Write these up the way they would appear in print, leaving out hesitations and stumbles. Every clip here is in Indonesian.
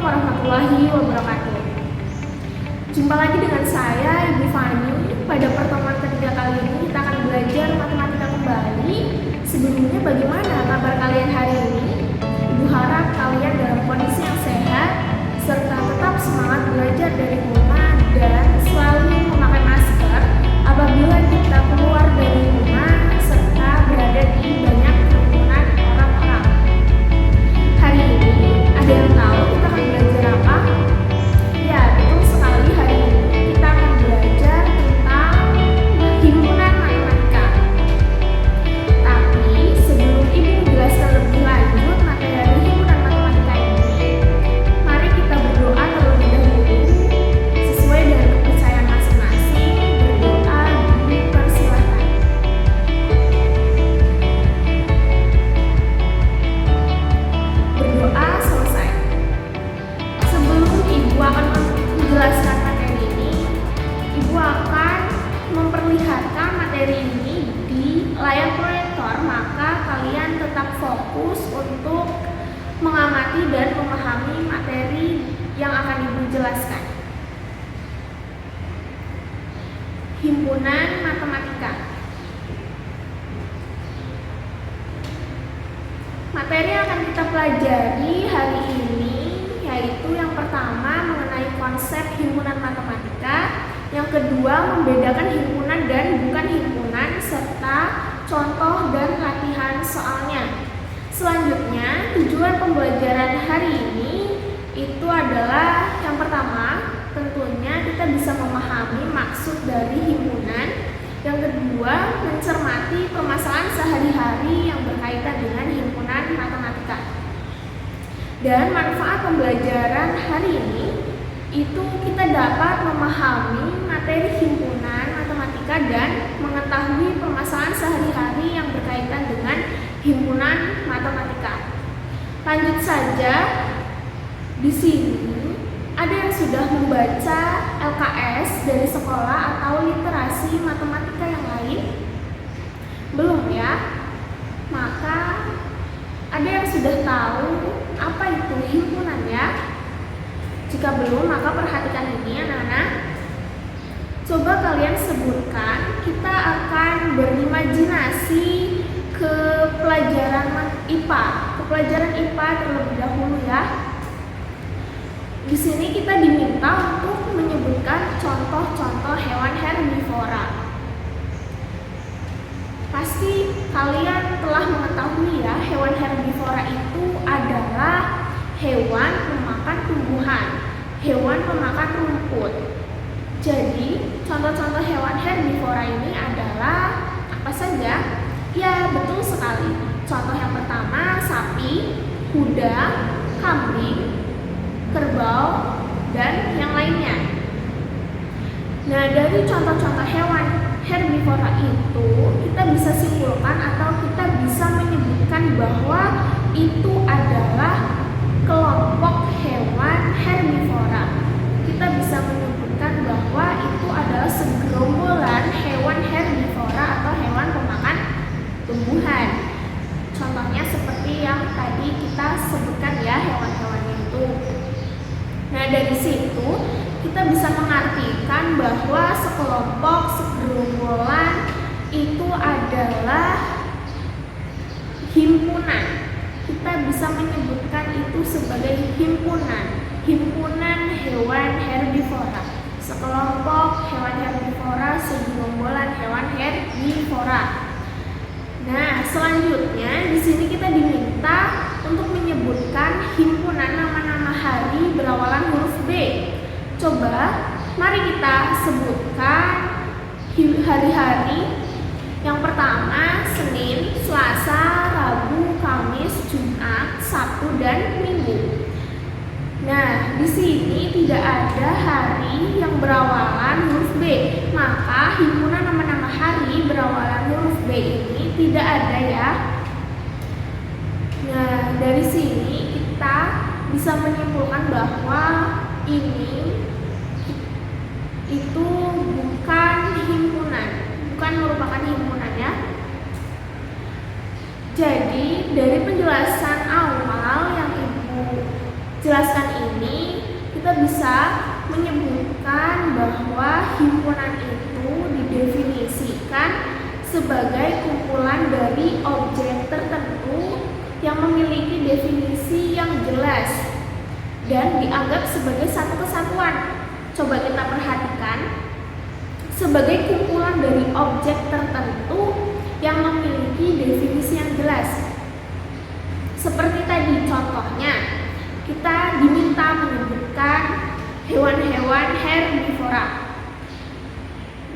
warahmatullahi wabarakatuh. Jumpa lagi dengan saya, Ibu Fani. Pada pertemuan ketiga kali ini kita akan belajar matematika kembali. Sebelumnya, bagaimana kabar kalian hari ini? Ibu harap kalian dalam kondisi yang sehat, serta tetap semangat belajar dari rumah dan selalu memakai masker apabila kita keluar dari rumah serta berada di banyak kerumunan orang-orang. Hari ini, ada yang tahu kita akan belajar apa? Ya, betul sekali, hari ini kita akan belajar tentang himpunan matematika. Tapi sebelum Ibu menjelaskan lebih lanjut materi himpunan matematika ini, mari kita berdoa terlebih dahulu sesuai dengan kepercayaan masing-masing. Berdoa dipersilahkan. Berdoa selesai. Sebelum Ibu akan menjelaskan materi ini, Ibu akan memperlihatkan materi ini di layar proyektor, maka kalian tetap fokus untuk mengamati dan memahami materi yang akan Ibu jelaskan. Himpunan matematika. Materi yang akan kita pelajari hari ini yaitu yang pertama mengenai konsep himpunan matematika, yang kedua membedakan himpunan dan bukan himpunan, serta contoh dan latihan soalnya. Selanjutnya, tujuan pembelajaran hari ini itu adalah yang pertama, tentunya kita bisa memahami maksud dari himpunan. Yang kedua, mencermati permasalahan sehari-hari yang berkaitan dengan himpunan matematika. Dan manfaat pembelajaran hari ini itu kita dapat memahami materi himpunan matematika dan mengetahui permasalahan sehari-hari yang berkaitan dengan himpunan matematika. Lanjut saja, di sini ada yang sudah membaca LKS dari sekolah atau literasi matematika yang lain? Belum ya? Maka ada yang sudah tahu apa itu himpunan ya? Jika belum, maka perhatikan ini anak-anak. Coba kalian sebutkan, kita akan berimajinasi ke pelajaran IPA. Ke pelajaran IPA terlebih dahulu ya. Di sini kita diminta untuk menyebutkan contoh-contoh hewan herbivora. Pasti kalian telah mengetahui ya, hewan herbivora itu adalah hewan pemakan tumbuhan, hewan pemakan rumput. Jadi, contoh-contoh hewan herbivora ini adalah apa saja? Ya, betul sekali. Contoh yang pertama, sapi, kuda, kambing, kerbau, dan yang lainnya. Nah, dari contoh-contoh hewan herbivora itu kita bisa simpulkan atau kita bisa menyebutkan bahwa itu adalah kelompok hewan herbivora. Kita bisa menyebutkan bahwa itu adalah segerombolan hewan herbivora atau hewan pemakan tumbuhan. Contohnya seperti yang tadi kita sebutkan ya, hewan-hewannya itu. Nah, dari situ kita bisa mengartikan bahwa sekelompok, segerombolan itu adalah himpunan. Kita bisa menyebutkan itu sebagai himpunan hewan herbivora. Sekelompok hewan herbivora, segerombolan hewan herbivora. Nah, selanjutnya di sini kita diminta untuk menyebutkan himpunan nama-nama hari berawalan huruf B. Coba, mari kita sebutkan hari-hari. Yang pertama, Senin, Selasa, Rabu, Kamis, Jumat, Sabtu, dan Minggu. Nah, di sini tidak ada hari yang berawalan huruf B, maka himpunan nama-nama hari berawalan huruf B ini tidak ada ya. Nah, dari sini kita bisa menyimpulkan bahwa ini itu bukan himpunan, bukan merupakan himpunan ya. Jadi dari penjelasan awal yang Ibu jelaskan ini, kita bisa menyebutkan bahwa himpunan itu didefinisikan sebagai kumpulan dari objek tertentu yang memiliki definisi yang jelas dan dianggap sebagai satu kesatuan. Coba kita perhatikan, sebagai kumpulan dari objek tertentu yang memiliki definisi yang jelas. Seperti tadi contohnya, kita diminta menyebutkan hewan-hewan herbivora.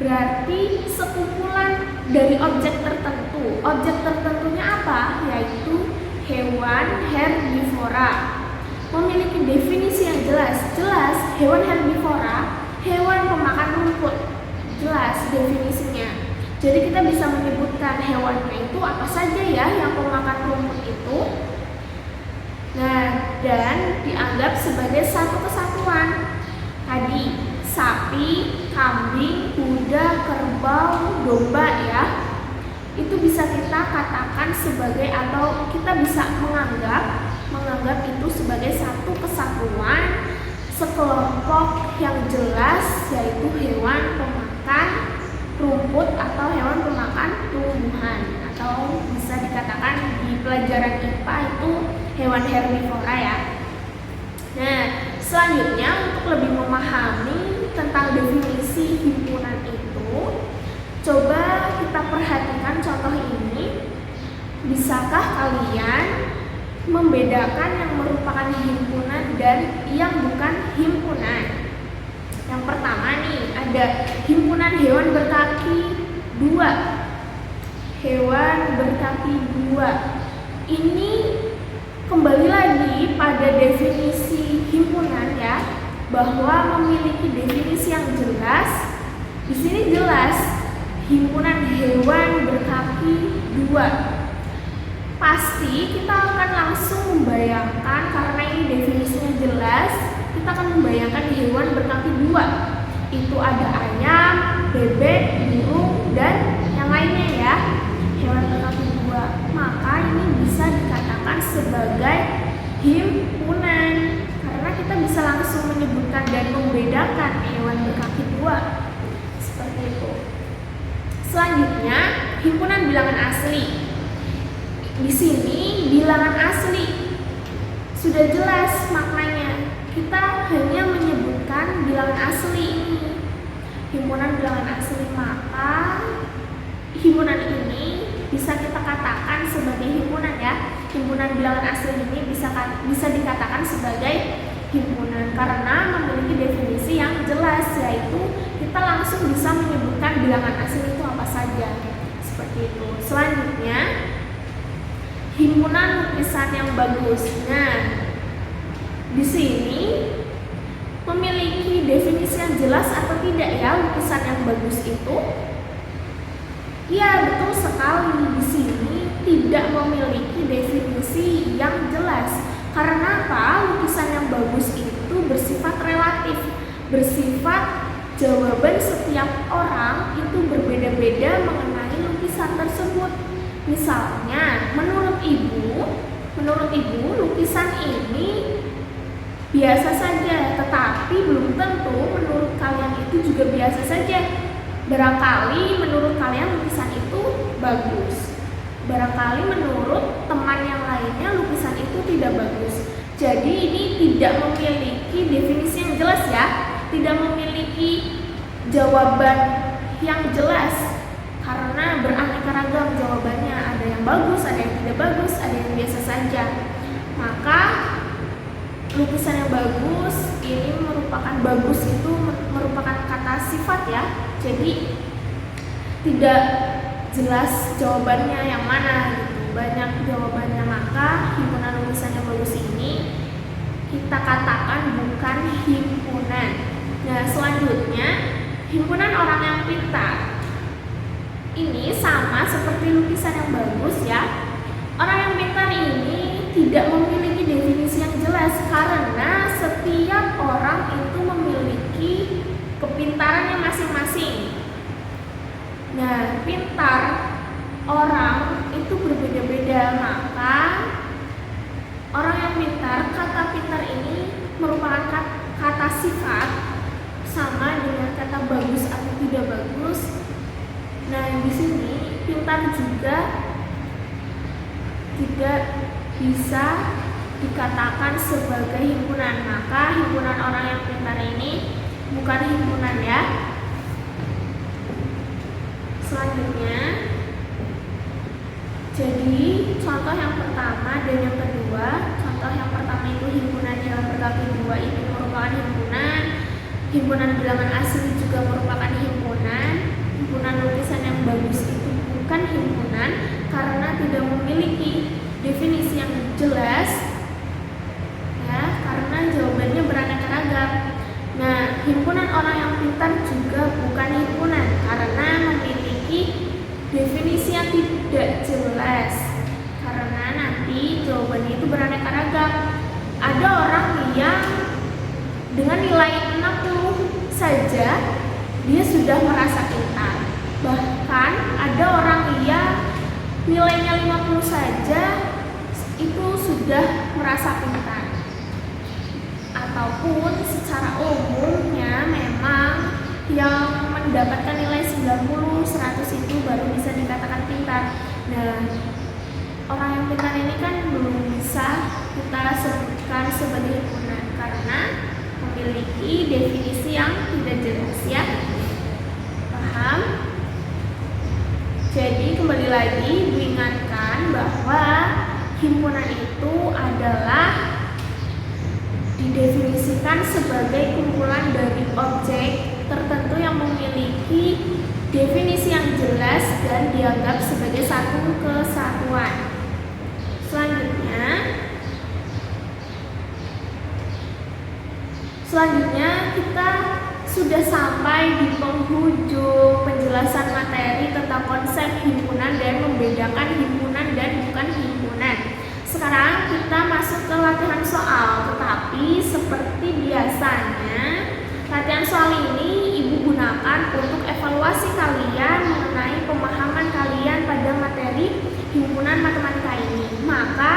Berarti sekumpulan dari objek tertentu. Objek tertentunya apa? Yaitu hewan herbivora. Memiliki definisi yang jelas. Jelas, hewan herbivora, hewan pemakan rumput. Jelas definisinya. Jadi kita bisa menyebutkan hewannya itu apa saja ya yang pemakan rumput itu. Nah, dan dianggap sebagai satu kesatuan. Tadi sapi, kambing, kuda, kerbau, domba ya. Itu bisa kita katakan sebagai, atau kita bisa menganggap itu sebagai satu kesatuan, sekelompok yang jelas, yaitu hewan pemakan rumput atau hewan pemakan tumbuhan, atau bisa dikatakan di pelajaran IPA itu hewan herbivora ya. Nah, selanjutnya untuk lebih memahami tentang definisi himpunan itu, coba kita perhatikan contoh ini. Bisakah kalian membedakan yang merupakan himpunan dan yang bukan himpunan? Yang pertama nih, ada himpunan hewan berkaki 2. Hewan berkaki 2. Ini kembali lagi pada definisi himpunan ya, bahwa memiliki definisi yang jelas. Di sini jelas himpunan hewan berkaki 2. Pasti kita akan langsung membayangkan, karena ini definisinya jelas, kita akan membayangkan hewan berkaki 2. Itu ada ayam, bebek, burung, dan yang lainnya ya. Hewan berkaki 2. Maka ini bisa dikatakan sebagai himpunan, karena kita bisa langsung menyebutkan dan membedakan hewan berkaki 2. Seperti itu. Selanjutnya, himpunan bilangan asli. Di sini bilangan asli sudah jelas maknanya. Kita hanya menyebutkan bilangan asli ini, himpunan bilangan asli. Maka himpunan ini bisa kita katakan sebagai himpunan ya. Himpunan bilangan asli ini bisa dikatakan sebagai himpunan karena memiliki definisi yang jelas, yaitu kita langsung bisa menyebutkan bilangan asli itu apa saja. Seperti itu. Selanjutnya, himpunan lukisan yang bagus. Nah, di sini memiliki definisi yang jelas atau tidak ya lukisan yang bagus itu? Ya, betul sekali. Di sini tidak memiliki definisi yang jelas. Karena apa? Lukisan yang bagus itu bersifat relatif, bersifat jawaban setiap orang itu berbeda-beda mengenai lukisan tersebut. Misalnya, menurut ibu lukisan ini biasa saja, tetapi belum tentu menurut kalian itu juga biasa saja. Barangkali menurut kalian lukisan itu bagus, barangkali menurut teman yang lainnya lukisan itu tidak bagus. Jadi ini tidak memiliki definisi yang jelas ya, tidak memiliki jawaban yang jelas. Karena beraneka ragam jawabannya, ada yang bagus, ada yang tidak bagus, ada yang biasa saja. Maka lukisan yang bagus ini bagus itu merupakan kata sifat ya. Jadi tidak jelas jawabannya yang mana gitu. Banyak jawabannya, maka himpunan lukisan yang bagus ini kita katakan bukan himpunan. Nah, selanjutnya himpunan orang yang pintar. Ini sama seperti lukisan yang bagus ya. Orang yang pintar ini tidak memiliki definisi yang jelas karena setiap orang itu memiliki kepintarannya masing-masing. Nah, pintar orang itu berbeda-beda, maka orang yang pintar, kata pintar ini bisa dikatakan sebagai himpunan. Maka himpunan orang yang pintar ini bukan himpunan ya. Selanjutnya, jadi contoh yang pertama dan yang kedua. Contoh yang pertama itu himpunan jalan berkaki 2 itu merupakan himpunan. Himpunan bilangan asli juga merupakan himpunan. Himpunan lukisan yang bagus itu bukan himpunan karena tidak memiliki definisi yang jelas ya, karena jawabannya beraneka ragam. Nah, himpunan orang yang pintar juga bukan himpunan karena memiliki definisi yang tidak jelas, karena nanti jawabannya itu beraneka ragam. Ada orang yang dengan nilai 60 saja dia sudah merasa pintar. Bahkan ada orang yang nilainya 50 saja itu sudah merasa pintar. Ataupun secara umumnya memang yang mendapatkan nilai 90, 100 itu baru bisa dikatakan pintar. Nah, orang yang pintar ini kan belum bisa kita sebutkan sebagai himpunan karena memiliki definisi yang tidak jelas ya. Paham? Jadi kembali lagi diingatkan bahwa himpunan itu adalah didefinisikan sebagai kumpulan dari objek tertentu yang memiliki definisi yang jelas dan dianggap sebagai satu kesatuan. Selanjutnya kita sudah sampai di penghujung penjelasan materi tentang konsep himpunan dan membedakan himpunan dan bukan himpunan. Sekarang kita masuk ke latihan soal, tetapi seperti biasanya latihan soal ini Ibu gunakan untuk evaluasi kalian mengenai pemahaman kalian pada materi himpunan matematika ini. Maka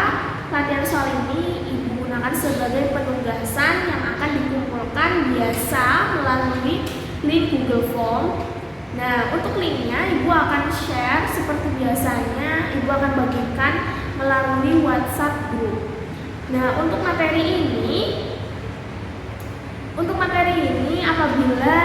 latihan soal ini Ibu gunakan sebagai penugasan yang akan dikumpulkan biasa melalui link Google Form. Nah, untuk linknya Ibu akan share seperti biasanya, Ibu akan bagikan melalui WhatsApp group. Nah, untuk materi ini apabila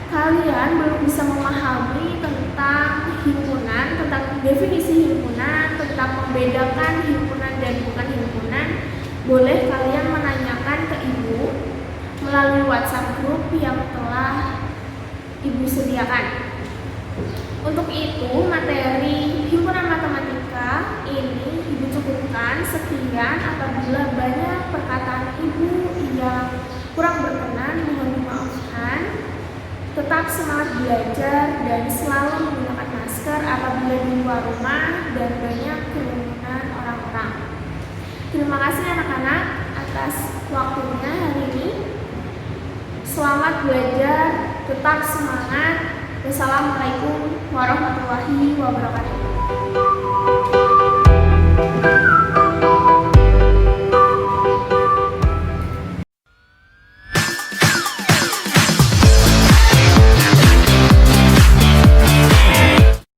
kalian belum bisa memahami tentang himpunan, tentang definisi himpunan, tentang membedakan himpunan dan bukan himpunan, boleh kalian menanyakan ke Ibu melalui WhatsApp group yang telah Ibu sediakan. Untuk itu, materi himpunan matematika ini Ibu cukupkan sekian. Apabila banyak perkataan Ibu yang kurang berkenan, mohon dimaafkan. Tetap semangat belajar dan selalu menggunakan masker apabila di luar rumah dan banyak kerumunan orang-orang. Terima kasih anak-anak atas waktunya hari ini. Selamat belajar, tetap semangat. Wassalamualaikum warahmatullahi wabarakatuh.